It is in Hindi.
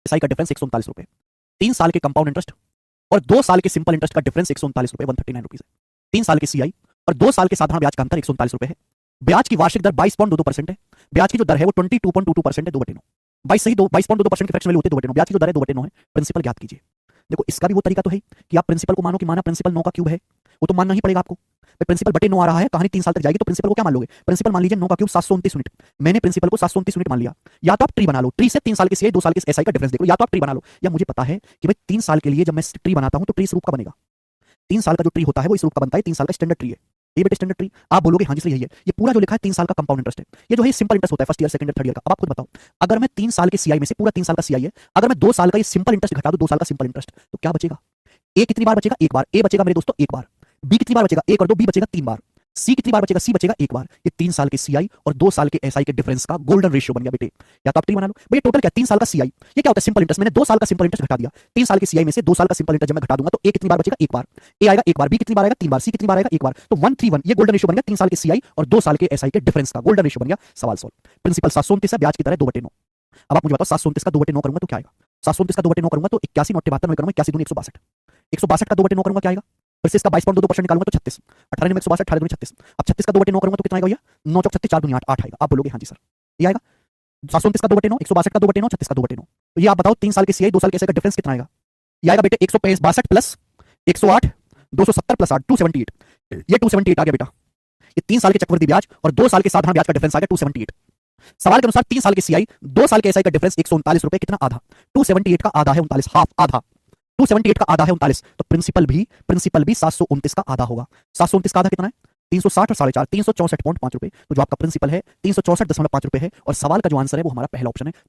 एसआई का डिफरेंस 139 रुपए, 3 साल के कंपाउंड इंटरेस्ट और 2 साल के सिंपल इंटरेस्ट का डिफरेंस 139 रुपए 139 रुपीज है। 3 साल के सीआई और 2 साल के साधारण ब्याज का अंतर 139 रुपए है। ब्याज की वार्षिक दर 22.22% है। ब्याज की जो दर है वो 22.22% है, 2/9। 22.22% की फ्रैक्शन वैल्यू होती है 2/9। ब्याज की जो दर है 2/9 है। प्रिंसिपल ज्ञात कीजिए। देखो इसका भी वो तरीका तो है कि आप प्रिंसिपल को मानो कि माना प्रिंसिपल 9 का क्यूब है, वो तो मानना ही पड़ेगा आपको। प्रिंसिपल बटे 9 आ रहा है, कहानी 3 साल तक जाएगी, तो प्रिंसिपल को क्या मान लोगे? प्रिंसिपल मान लीजिए 9 का क्यूब 729 यूनिट। मैंने प्रिंसिपल को 729 यूनिट मान लिया। या तो आप ट्री बना लो, ट्री से 3 साल के सीआई 2 साल के एसआई का डिफरेंस देख लो, या तो आप ट्री बना लो। या मुझे पता है कि भाई 3 साल के लिए जब मैं ट्री बनाता हूं तो ट्री इस रूप का बनेगा। 3 साल का जो ट्री होता है वो इस रूप का बनता है। 3 साल का स्टैंडर्ड ट्री है ये, बेटे स्टैंडर्ड ट्री। आप बोलोगे हाँ जी सही है। ये पूरा जो लिखा है 3 साल का कंपाउंड इंटरेस्ट है। ये जो है सिंपल इंटरेस्ट होता है first year, second year, third year का। अब आप खुद बताओ, अगर मैं 3 साल के सीआई में से पूरा 3 साल का सीआई है, अगर मैं 2 साल का ये सिंपल इंटरेस्ट घटा दूं, 2 साल का सिंपल इंटरेस्ट, तो क्या बचेगा? ए कितनी बार बचेगा? एक बार। ए बचेगा मेरे दोस्तों एक बार। बी कितनी बार बचेगा? एक और 2। बी बचेगा 3 बार। सी कितनी बार बचेगा? सी बचेगा एक बार। ये 3 साल के सीआई और 2 साल के एसआई के डिफरेंस का गोल्डन रेशियो बन गया बेटे। या तो आप ट्री बना लो। भाई टोटल क्या? 3 साल का सीआई, ये क्या होता है? Simple interest. मैंने 2 साल का सिंपल इंटरेस्ट घटा दिया। 3 साल के सीआई में से 2 साल का सिंपल इंटरेस्ट जब मैं घटा दूंगा तो ए कितनी बार बचेगा? एक बार। ए आएगा एक बार। बी कितनी बार आएगा? 3 बार। सी कितनी बार आएगा? एक बार। तो 131 ये गोल्डन रेशियो बन गया 3 साल के सीआई और 2 साल के एसआई के डिफरेंस का गोल्डन रेशियो बन गया। सवाल सॉल्व। प्रिंसिपल 729 है, ब्याज की दर है 2/9। अब आप मुझे बताओ 729 का 2/9 करूंगा तो क्या आएगा? 729 का 2/9 करूंगा तो 81 9 72 करूंगा, 81 दूनी 162। 162 का 2/9 करूंगा क्या आएगा? फिर से इसका 22.22% निकालूंगा तो 36। 18 में 162, 18 दूनी 36। अब 36 का 2/9 करूंगा तो कितना आएगा भैया? 9 चौक 36, 4 दूनी 8, 8 आएगा। आप बोलोगे हाँ जी सर ये आएगा। 729 का 2/9, 162 का 2/9, 36 का 2/9। तो ये आप बताओ 3 साल के सीआई 2 साल के एसआई का डिफरेंस कितना आएगा? ये आएगा बेटे 162 प्लस 108, 270 प्लस 8, 278। ये 278 आ गया बेटा। ये 3 साल के चक्रवृद्धि ब्याज और 2 साल के साधारण ब्याज का डिफरेंस आ गया 278। सवाल के अनुसार 3 साल के सीआई 2 साल के एसआई का डिफरेंस 139 रुपए, कितना? आधा। 278 का आधा है 39, हाफ, आधा। 278 का आधा है 39, तो प्रिंसिपल भी 729 का आधा होगा। 729 का आधा कितना है? 360 और 4.5, 364.5 रुपए। तो जो आपका प्रिंसिपल है 364.5 रुपए है और सवाल का जो आंसर है वो हमारा पहला ऑप्शन है।